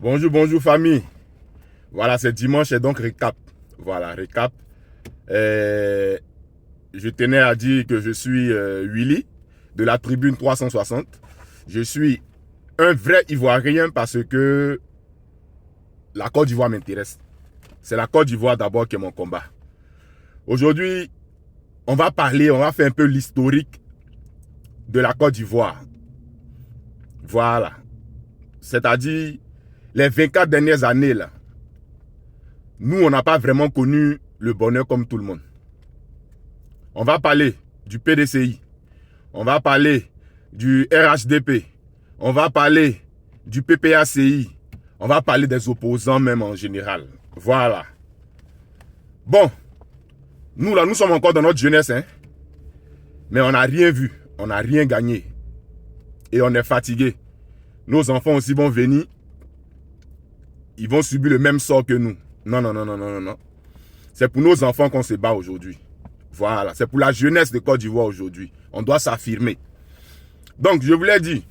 Bonjour, bonjour famille. Voilà, c'est dimanche et donc récap. Voilà, récap. Je tenais à dire que je suis Willy de la tribune 360. Je suis un vrai Ivoirien parce que la Côte d'Ivoire m'intéresse. C'est la Côte d'Ivoire d'abord qui est mon combat. Aujourd'hui, on va faire un peu l'historique de la Côte d'Ivoire. Voilà. C'est-à-dire les 24 dernières années là. Nous, on n'a pas vraiment connu le bonheur comme tout le monde. On va parler du PDCI. On va parler du RHDP. On va parler du PPACI. On va parler des opposants même en général. Voilà. Bon, nous là, nous sommes encore dans notre jeunesse, hein. Mais on n'a rien vu. On n'a rien gagné. Et on est fatigué. Nos enfants aussi vont venir. Ils vont subir le même sort que nous. Non, non, non, non, non, non. C'est pour nos enfants qu'on se bat aujourd'hui. Voilà, c'est pour la jeunesse de Côte d'Ivoire aujourd'hui. On doit s'affirmer. Donc, je vous l'ai dit.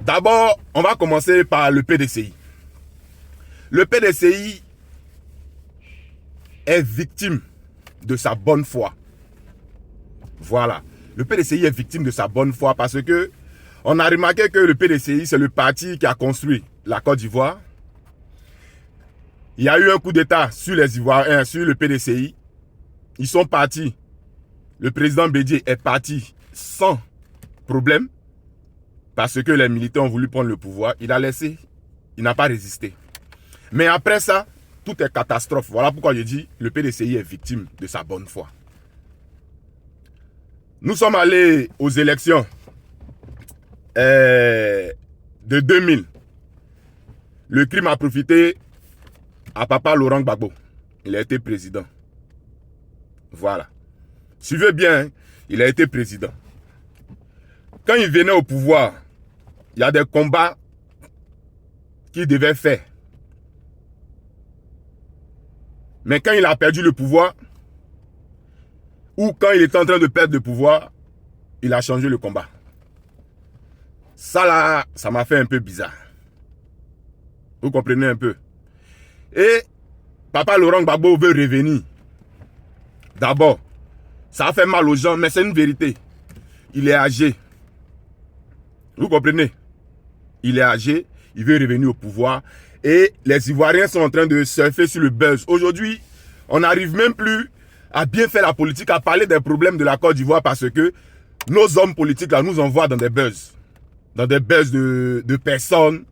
D'abord, on va commencer par le PDCI. Le PDCI est victime de sa bonne foi. Voilà. Le PDCI est victime de sa bonne foi parce que on a remarqué que le PDCI, c'est le parti qui a construit la Côte d'Ivoire. Il y a eu un coup d'État sur les Ivoiriens, sur le PDCI. Ils sont partis. Le président Bédié est parti sans problème parce que les militaires ont voulu prendre le pouvoir. Il a laissé. Il n'a pas résisté. Mais après ça, tout est catastrophe. Voilà pourquoi je dis le PDCI est victime de sa bonne foi. Nous sommes allés aux élections de 2000. Le crime a profité à papa Laurent Gbagbo. Il a été président. Voilà. Suivez bien, hein, il a été président. Quand il venait au pouvoir, il y a des combats qu'il devait faire. Mais quand il a perdu le pouvoir, ou quand il était en train de perdre le pouvoir, il a changé le combat. Ça là, ça m'a fait un peu bizarre. Vous comprenez un peu? Et papa Laurent Gbagbo veut revenir. D'abord, ça a fait mal aux gens, mais c'est une vérité. Il est âgé. Vous comprenez? Il est âgé, il veut revenir au pouvoir. Et les Ivoiriens sont en train de surfer sur le buzz. Aujourd'hui, on n'arrive même plus à bien faire la politique, à parler des problèmes de la Côte d'Ivoire parce que nos hommes politiques là nous envoient dans des buzz. Dans des buzz de personnes.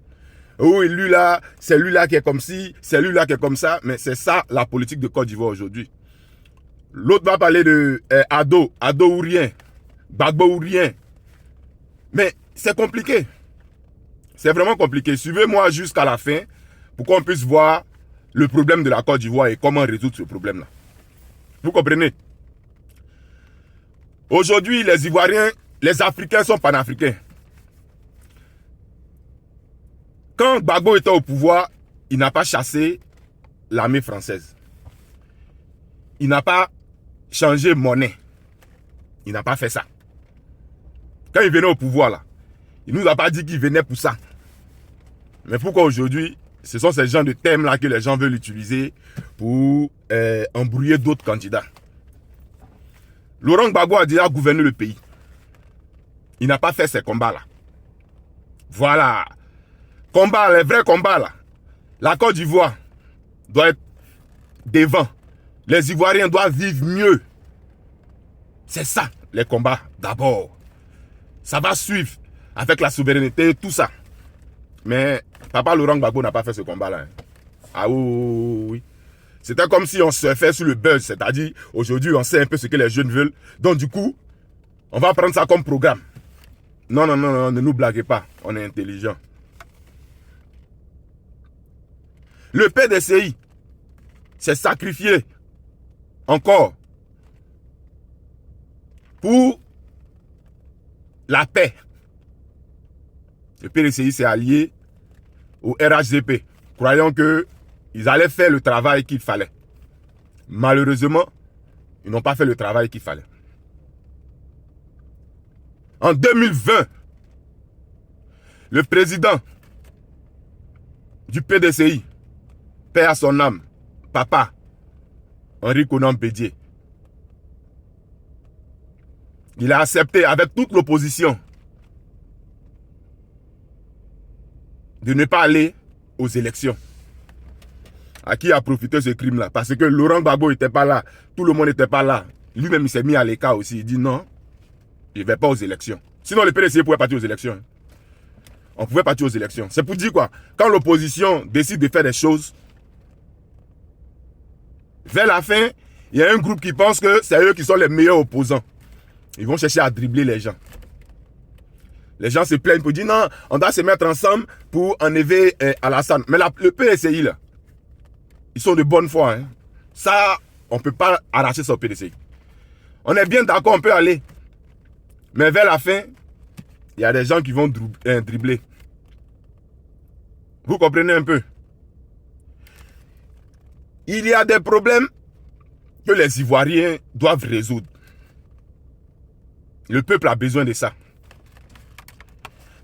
Oui, lui là, c'est lui là qui est comme ci, c'est lui là qui est comme ça. Mais c'est ça la politique de Côte d'Ivoire aujourd'hui. L'autre va parler de Ado ou rien, Gbagbo ou rien. Mais c'est compliqué. C'est vraiment compliqué. Suivez-moi jusqu'à la fin pour qu'on puisse voir le problème de la Côte d'Ivoire et comment résoudre ce problème-là. Vous comprenez? Aujourd'hui, les Ivoiriens, les Africains sont panafricains. Quand Gbagbo était au pouvoir, il n'a pas chassé l'armée française. Il n'a pas changé monnaie. Il n'a pas fait ça. Quand il venait au pouvoir, là, il ne nous a pas dit qu'il venait pour ça. Mais pourquoi aujourd'hui, ce sont ces genres de thèmes-là que les gens veulent utiliser pour embrouiller d'autres candidats. Laurent Gbagbo a déjà gouverné le pays. Il n'a pas fait ces combats-là. Voilà. Combat, les vrais combats, là. La Côte d'Ivoire doit être devant. Les Ivoiriens doivent vivre mieux. C'est ça, les combats, d'abord. Ça va suivre avec la souveraineté, tout ça. Mais papa Laurent Gbagbo n'a pas fait ce combat-là. Hein. Ah oui, oui. C'était comme si on surfait sur le buzz. C'est-à-dire, aujourd'hui, on sait un peu ce que les jeunes veulent. Donc, du coup, on va prendre ça comme programme. Non, non, non, non, ne nous blaguez pas. On est intelligent. Le PDCI s'est sacrifié encore pour la paix. Le PDCI s'est allié au RHDP, croyant qu'ils allaient faire le travail qu'il fallait. Malheureusement, ils n'ont pas fait le travail qu'il fallait. En 2020, le président du PDCI, paix à son âme, papa, Henri Konan Bédié. Il a accepté avec toute l'opposition de ne pas aller aux élections. À qui a profité ce crime-là? Parce que Laurent Gbagbo n'était pas là, tout le monde n'était pas là. Lui-même, il s'est mis à l'écart aussi. Il dit non, il ne va pas aux élections. Sinon, le PDCI pouvait partir aux élections. On pouvait partir aux élections. C'est pour dire quoi? Quand l'opposition décide de faire des choses, vers la fin, il y a un groupe qui pense que c'est eux qui sont les meilleurs opposants. Ils vont chercher à dribbler les gens. Les gens se plaignent pour dire non, on doit se mettre ensemble pour enlever Alassane. Mais le PDCI, là, ils sont de bonne foi. Hein. Ça, on ne peut pas arracher ça au PDCI. On est bien d'accord, on peut aller. Mais vers la fin, il y a des gens qui vont dribbler. Vous comprenez un peu? Il y a des problèmes que les Ivoiriens doivent résoudre. Le peuple a besoin de ça.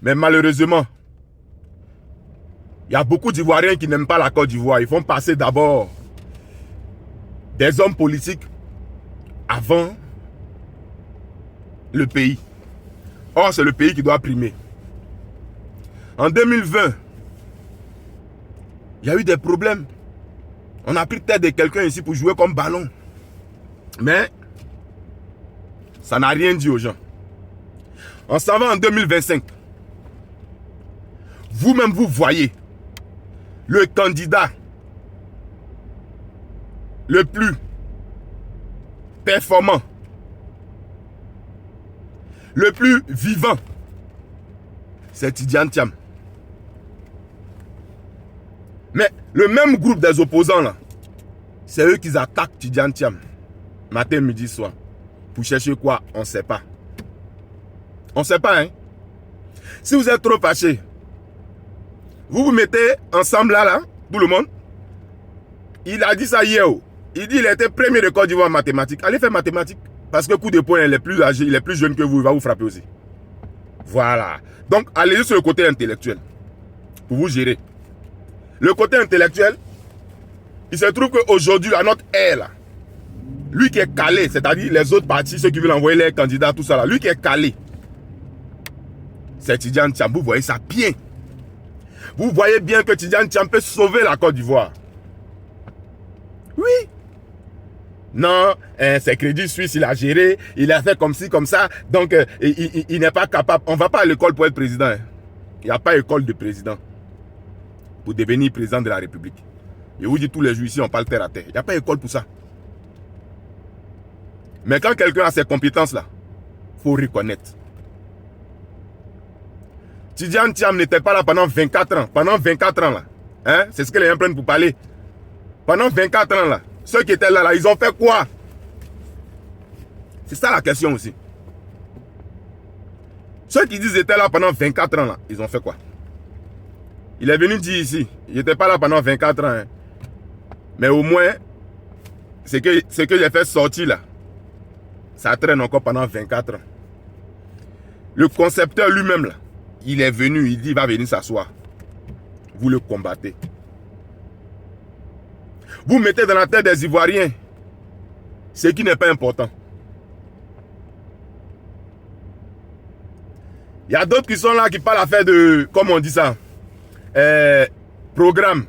Mais malheureusement, il y a beaucoup d'Ivoiriens qui n'aiment pas la Côte d'Ivoire. Ils font passer d'abord des hommes politiques avant le pays. Or, c'est le pays qui doit primer. En 2020, il y a eu des problèmes. On a pris tête de quelqu'un ici pour jouer comme ballon. Mais, ça n'a rien dit aux gens. On s'en va en 2025. Vous-même, vous voyez le candidat le plus performant, le plus vivant, c'est Tidjane Thiam. Mais le même groupe des opposants là, c'est eux qui attaquent Tidjane Thiam. Matin, midi, soir. Pour chercher quoi? On ne sait pas. On ne sait pas, hein. Si vous êtes trop fâché, vous vous mettez ensemble là, tout le monde. Il a dit ça hier. Il dit qu'il était premier de Côte d'Ivoire en mathématiques. Allez faire mathématiques. Parce que coup de poing, il est plus âgé, il est plus jeune que vous, il va vous frapper aussi. Voilà. Donc, allez sur le côté intellectuel. Pour vous gérer. Le côté intellectuel, il se trouve qu'aujourd'hui, à notre ère, là, lui qui est calé, c'est-à-dire les autres partis, ceux qui veulent envoyer les candidats, tout ça là, lui qui est calé, c'est Tidjane Thiam. Vous voyez ça bien. Vous voyez bien que Tidjane Thiam peut sauver la Côte d'Ivoire. Oui. Non, c'est Crédit Suisse, il a géré, il a fait comme ci, comme ça, donc il n'est pas capable. On ne va pas à l'école pour être président. Hein. Il n'y a pas école de président pour devenir président de la République. Je vous dis tous les jours ici, on parle terre à terre. Il n'y a pas école pour ça. Mais quand quelqu'un a ces compétences-là, il faut reconnaître. Tidjane Thiam n'était pas là pendant 24 ans. Pendant 24 ans, là. Hein? C'est ce que les gens prennent pour parler. Pendant 24 ans, là. Ceux qui étaient là, ils ont fait quoi? C'est ça la question aussi. Ceux qui disent qu'ils étaient là pendant 24 ans, là, ils ont fait quoi? Il est venu dire ici, il n'était pas là pendant 24 ans. Hein. Mais au moins, ce que j'ai fait sortir là, ça traîne encore pendant 24 ans. Le concepteur lui-même, là, il est venu, il dit qu'il va venir s'asseoir. Vous le combattez. Vous mettez dans la tête des Ivoiriens ce qui n'est pas important. Il y a d'autres qui sont là qui parlent à faire de, comment on dit ça, programme.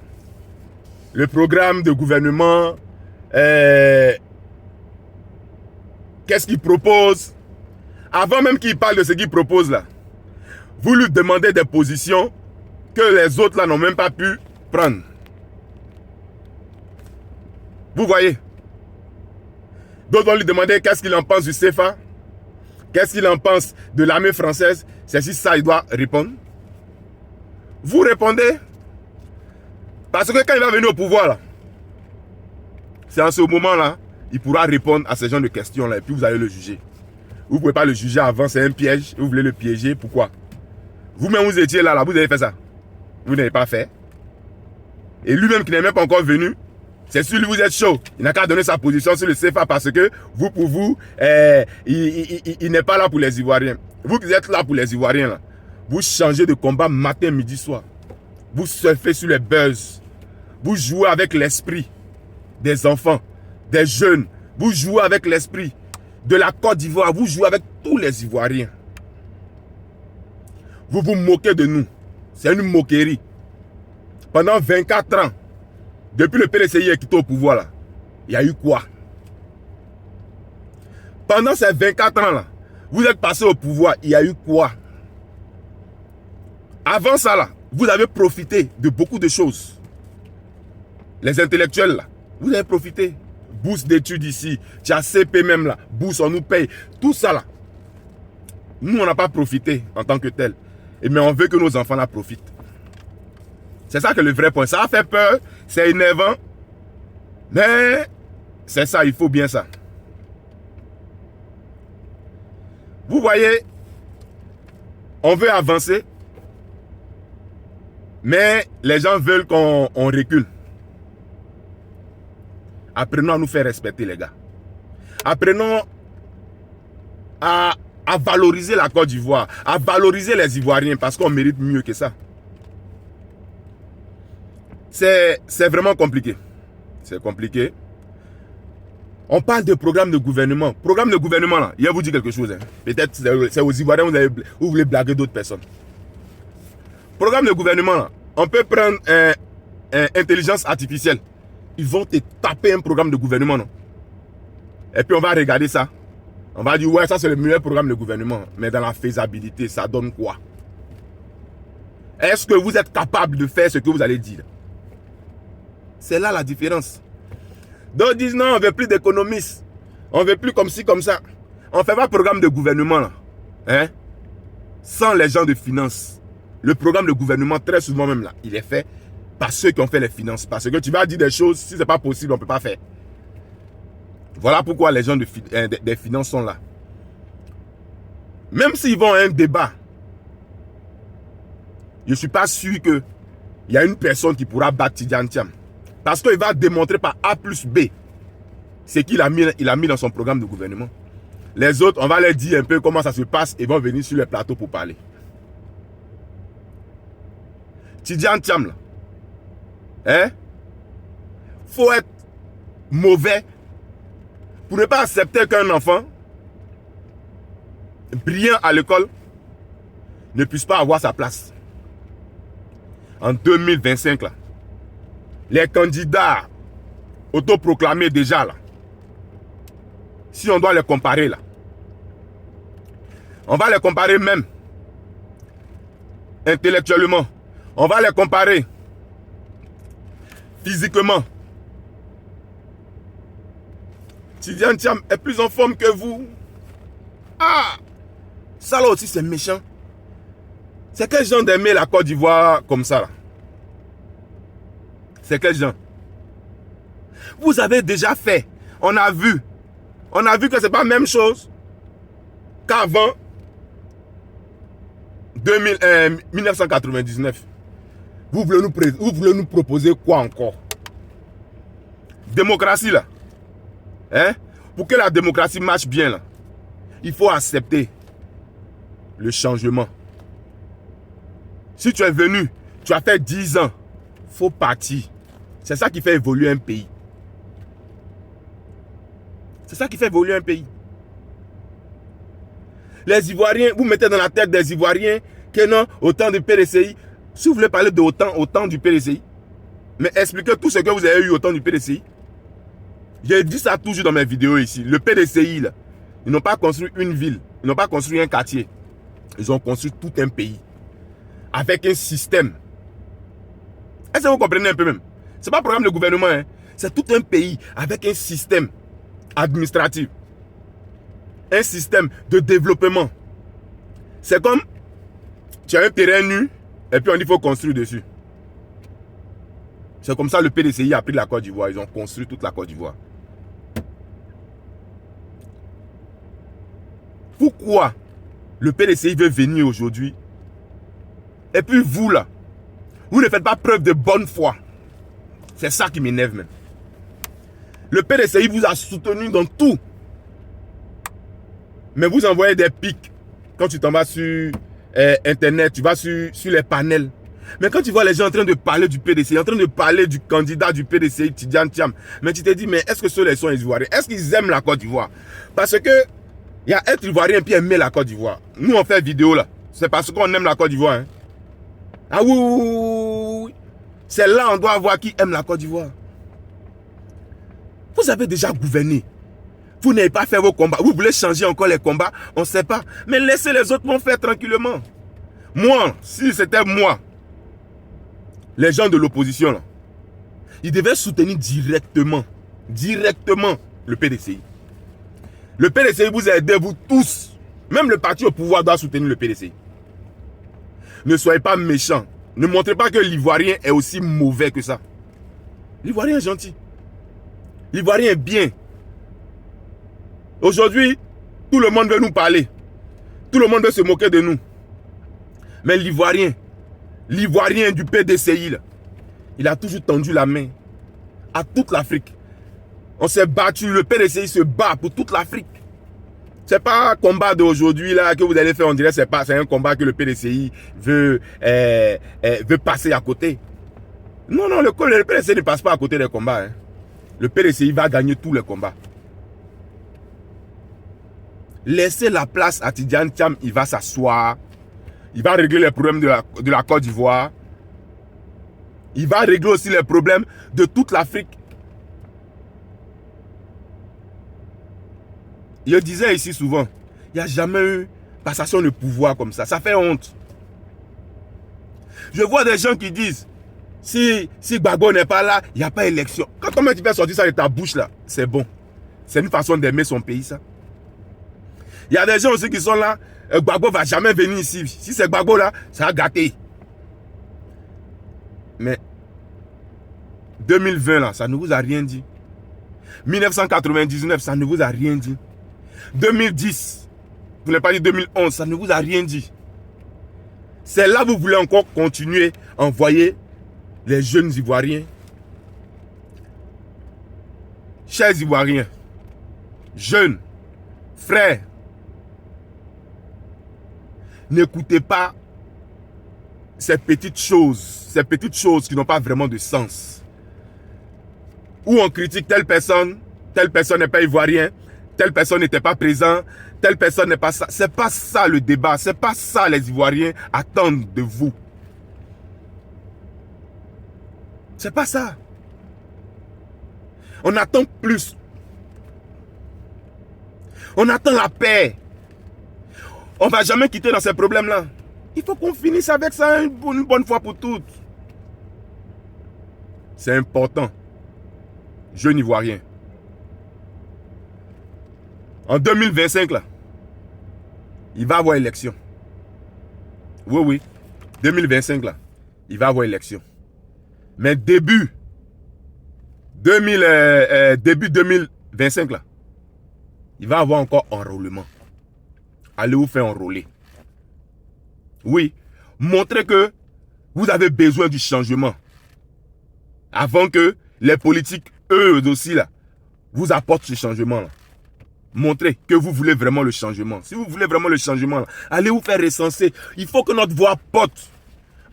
Le programme de gouvernement, qu'est-ce qu'il propose? Avant même qu'il parle de ce qu'il propose là, vous lui demandez des positions que les autres là n'ont même pas pu prendre. Vous voyez? D'autres vont lui demander qu'est-ce qu'il en pense du CFA, qu'est-ce qu'il en pense de l'armée française. C'est si ça il doit répondre. Vous répondez. Parce que quand il va venir au pouvoir là, c'est en ce moment là, il pourra répondre à ces genres de questions là et puis vous allez le juger. Vous ne pouvez pas le juger avant, c'est un piège. Vous voulez le piéger, pourquoi? Vous-même vous étiez là, vous avez fait ça. Vous n'avez pas fait. Et lui-même qui n'est même pas encore venu, c'est sûr, lui, vous êtes chaud. Il n'a qu'à donner sa position sur le CFA parce que vous, pour vous, il n'est pas là pour les Ivoiriens. Vous qui êtes là pour les Ivoiriens, là, vous changez de combat matin, midi, soir. Vous surfez sur les buzz. Vous jouez avec l'esprit des enfants, des jeunes. Vous jouez avec l'esprit de la Côte d'Ivoire. Vous jouez avec tous les Ivoiriens. Vous vous moquez de nous. C'est une moquerie. Pendant 24 ans, depuis le PDCI est quitté au pouvoir, là, il y a eu quoi? Pendant ces 24 ans, là, vous êtes passé au pouvoir, il y a eu quoi? Avant ça, là, vous avez profité de beaucoup de choses. Les intellectuels, là, vous avez profité. Bourse d'études ici, tu as CP même là, bourse, on nous paye. Tout ça là, nous on n'a pas profité en tant que tel. Mais on veut que nos enfants là profitent. C'est ça que le vrai point. Ça a fait peur, c'est énervant. Mais c'est ça, il faut bien ça. Vous voyez, on veut avancer, mais les gens veulent qu'on recule. Apprenons à nous faire respecter, les gars. Apprenons à valoriser la Côte d'Ivoire, à valoriser les Ivoiriens, parce qu'on mérite mieux que ça. C'est vraiment compliqué. C'est compliqué. On parle de programme de gouvernement. Programme de gouvernement, là, il va vous dire quelque chose. Hein. Peut-être c'est aux Ivoiriens, vous voulez blaguer d'autres personnes. Programme de gouvernement, là, on peut prendre intelligence artificielle. Ils vont te taper un programme de gouvernement, non? Et puis on va regarder ça. On va dire, ouais, ça c'est le meilleur programme de gouvernement. Mais dans la faisabilité, ça donne quoi? Est-ce que vous êtes capable de faire ce que vous allez dire? C'est là la différence. D'autres disent, non, on ne veut plus d'économistes. On ne veut plus comme ci, comme ça. On ne fait pas programme de gouvernement, là. Hein? Sans les gens de finance. Le programme de gouvernement, très souvent même, là, il est fait par ceux qui ont fait les finances. Parce que tu vas dire des choses, si ce n'est pas possible, on ne peut pas faire. Voilà pourquoi les gens des finances sont là. Même s'ils vont à un débat, je ne suis pas sûr qu'il y a une personne qui pourra battre Tidjane Thiam. Parce qu'il va démontrer par A plus B ce qu'il a mis dans son programme de gouvernement. Les autres, on va leur dire un peu comment ça se passe et vont venir sur le plateau pour parler. Tidjane Thiam, là. Hein? Faut être mauvais pour ne pas accepter qu'un enfant brillant à l'école ne puisse pas avoir sa place. En 2025, là, les candidats autoproclamés déjà, là, si on doit les comparer, là, on va les comparer même intellectuellement, on va les comparer physiquement. Tidjane Thiam est plus en forme que vous. Ah! Ça là aussi c'est méchant. C'est quel genre d'aimer la Côte d'Ivoire comme ça là? C'est quel genre? Vous avez déjà fait. On a vu que c'est pas la même chose qu'avant 1999. Vous voulez nous proposer quoi encore? Démocratie là. Hein? Pour que la démocratie marche bien là, il faut accepter le changement. Si tu es venu, tu as fait 10 ans, il faut partir. C'est ça qui fait évoluer un pays. C'est ça qui fait évoluer un pays. Les Ivoiriens, vous mettez dans la tête des Ivoiriens que non, au temps du PDCI, si vous voulez parler de autant du PDCI, mais expliquez tout ce que vous avez eu au temps du PDCI. J'ai dit ça toujours dans mes vidéos ici. Le PDCI, là, ils n'ont pas construit une ville, ils n'ont pas construit un quartier. Ils ont construit tout un pays. Avec un système. Est-ce que vous comprenez un peu même? Ce n'est pas un programme de gouvernement, hein? C'est tout un pays avec un système administratif. Un système de développement. C'est comme, tu as un terrain nu, et puis on dit qu'il faut construire dessus. C'est comme ça le PDCI a pris la Côte d'Ivoire. Ils ont construit toute la Côte d'Ivoire. Pourquoi le PDCI veut venir aujourd'hui? Et puis vous là, vous ne faites pas preuve de bonne foi. C'est ça qui m'énerve même. Le PDCI vous a soutenu dans tout. Mais vous envoyez des pics. Quand tu t'en vas sur Internet, tu vas sur les panels. Mais quand tu vois les gens en train de parler du PDCI, en train de parler du candidat du PDCI, Tidjane Thiam, mais tu te dis, mais est-ce que ceux-là sont les Ivoiriens? Est-ce qu'ils aiment la Côte d'Ivoire? Parce que il y a être Ivoirien puis aimer la Côte d'Ivoire. Nous, on fait vidéo là. C'est parce qu'on aime la Côte d'Ivoire. Hein. Ah oui, oui, oui, oui. C'est là on doit voir qui aime la Côte d'Ivoire. Vous avez déjà gouverné. Vous n'avez pas fait vos combats. Vous voulez changer encore les combats. On ne sait pas. Mais laissez les autres faire tranquillement. Moi, si c'était moi, les gens de l'opposition, là, ils devaient soutenir directement le PDCI. Le PDCI vous a aidé, vous tous. Même le parti au pouvoir doit soutenir le PDCI. Ne soyez pas méchants. Ne montrez pas que l'Ivoirien est aussi mauvais que ça. L'Ivoirien est gentil. L'Ivoirien est bien. Aujourd'hui, tout le monde veut nous parler. Tout le monde veut se moquer de nous. Mais l'Ivoirien du PDCI, là, il a toujours tendu la main à toute l'Afrique. On s'est battu, le PDCI se bat pour toute l'Afrique. Ce n'est pas un combat d'aujourd'hui là que vous allez faire, on dirait que c'est un combat que le PDCI veut passer à côté. Non, non, le PDCI ne passe pas à côté des combats. Hein. Le PDCI va gagner tous les combats. Laissez la place à Tidjane Thiam, il va s'asseoir. Il va régler les problèmes de la Côte d'Ivoire. Il va régler aussi les problèmes de toute l'Afrique. Je disais ici souvent, il n'y a jamais eu passation de pouvoir comme ça. Ça fait honte. Je vois des gens qui disent, si Gbagbo n'est pas là, il n'y a pas élection. Quand tu fais sortir ça de ta bouche là, c'est bon. C'est une façon d'aimer son pays ça. Il y a des gens aussi qui sont là, Gbagbo ne va jamais venir ici. Si c'est Gbagbo là, ça a gâté. Mais 2020 là, ça ne vous a rien dit. 1999, ça ne vous a rien dit. 2010, vous n'avez pas dit 2011, ça ne vous a rien dit. C'est là que vous voulez encore continuer à envoyer les jeunes Ivoiriens. Chers Ivoiriens, jeunes, frères, n'écoutez pas ces petites choses qui n'ont pas vraiment de sens. Où on critique telle personne n'est pas ivoirien, telle personne n'était pas présente, telle personne n'est pas ça. C'est pas ça le débat, c'est pas ça les Ivoiriens attendent de vous. C'est pas ça. On attend plus. On attend la paix. On ne va jamais quitter dans ces problèmes-là. Il faut qu'on finisse avec ça une bonne fois pour toutes. C'est important. Jeunes Ivoiriens. En 2025, là, il va y avoir élection. Oui, oui. 2025, là, il va y avoir élection. Mais début 2025, là, il va y avoir encore enrôlement. Allez vous faire enrôler. Oui. Montrez que vous avez besoin du changement. Avant que les politiques, eux aussi, là, vous apportent ce changement-là. Montrez que vous voulez vraiment le changement. Si vous voulez vraiment le changement, là, allez vous faire recenser. Il faut que notre voix porte.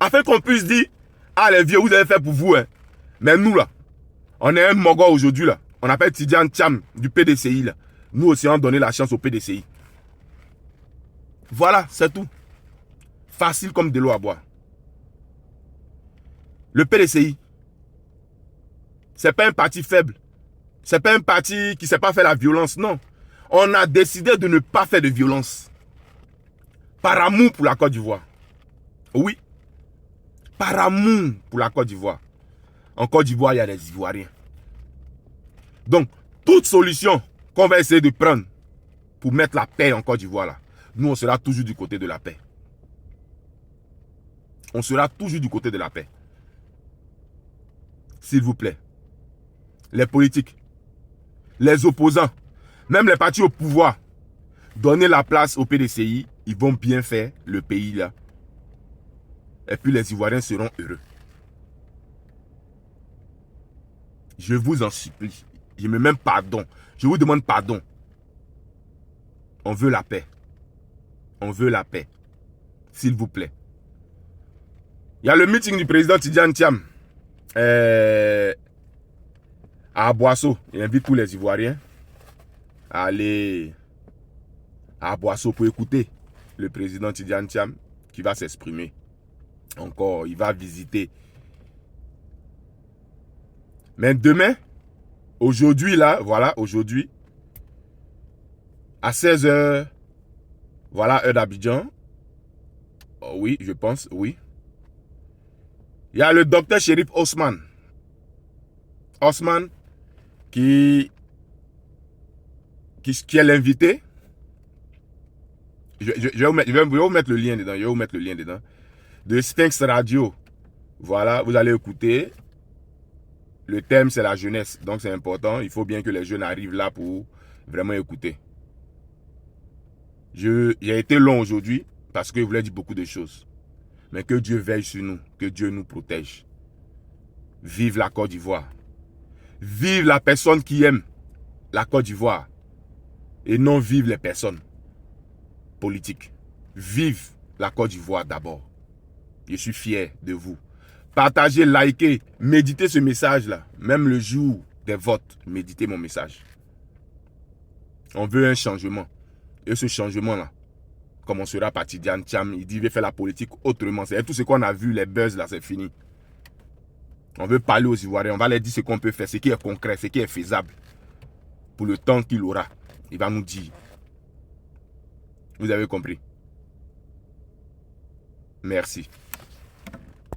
Afin qu'on puisse dire, ah les vieux, vous avez fait pour vous. Hein. Mais nous, là, on est un mogol aujourd'hui, là. On appelle Tidjane Thiam du PDCI, là. Nous aussi, on donné la chance au PDCI. Voilà, c'est tout. Facile comme de l'eau à boire. Le PDCI, c'est pas un parti faible. C'est pas un parti qui ne sait pas faire la violence, non. On a décidé de ne pas faire de violence. Par amour pour la Côte d'Ivoire. Oui. Par amour pour la Côte d'Ivoire. En Côte d'Ivoire, il y a des Ivoiriens. Donc, toute solution qu'on va essayer de prendre pour mettre la paix en Côte d'Ivoire, là, nous, on sera toujours du côté de la paix. On sera toujours du côté de la paix. S'il vous plaît. Les politiques, les opposants, même les partis au pouvoir, donnez la place au PDCI, ils vont bien faire le pays là. Et puis les Ivoiriens seront heureux. Je vous en supplie. Je me demande pardon. Je vous demande pardon. On veut la paix. On veut la paix. S'il vous plaît. Il y a le meeting du président Tidjane Thiam à Boisseau. Il invite tous les Ivoiriens à aller à Boisseau pour écouter le président Tidjane Thiam qui va s'exprimer. Encore, il va visiter. Mais demain, aujourd'hui là, voilà, aujourd'hui, à 16h, voilà, heure d'Abidjan. Oh, oui, je pense, oui. Il y a le docteur Chérif Osman. Osman qui est l'invité. Je vais vous mettre le lien dedans. Je vais vous mettre le lien dedans. De Sphinx Radio. Voilà, vous allez écouter. Le thème, c'est la jeunesse. Donc, c'est important. Il faut bien que les jeunes arrivent là pour vraiment écouter. J'ai été long aujourd'hui parce que je voulais dire beaucoup de choses. Mais que Dieu veille sur nous. Que Dieu nous protège. Vive la Côte d'Ivoire. Vive la personne qui aime la Côte d'Ivoire. Et non vive les personnes politiques. Vive la Côte d'Ivoire d'abord. Je suis fier de vous. Partagez, likez, méditez ce message-là. Même le jour des votes, méditez mon message. On veut un changement. Et ce changement-là commencera par Tidjane Thiam. Il dit qu'il veut faire la politique autrement. C'est tout ce qu'on a vu, les buzz là, c'est fini. On veut parler aux Ivoiriens. On va leur dire ce qu'on peut faire, ce qui est concret, ce qui est faisable. Pour le temps qu'il aura, il va nous dire. Vous avez compris? Merci.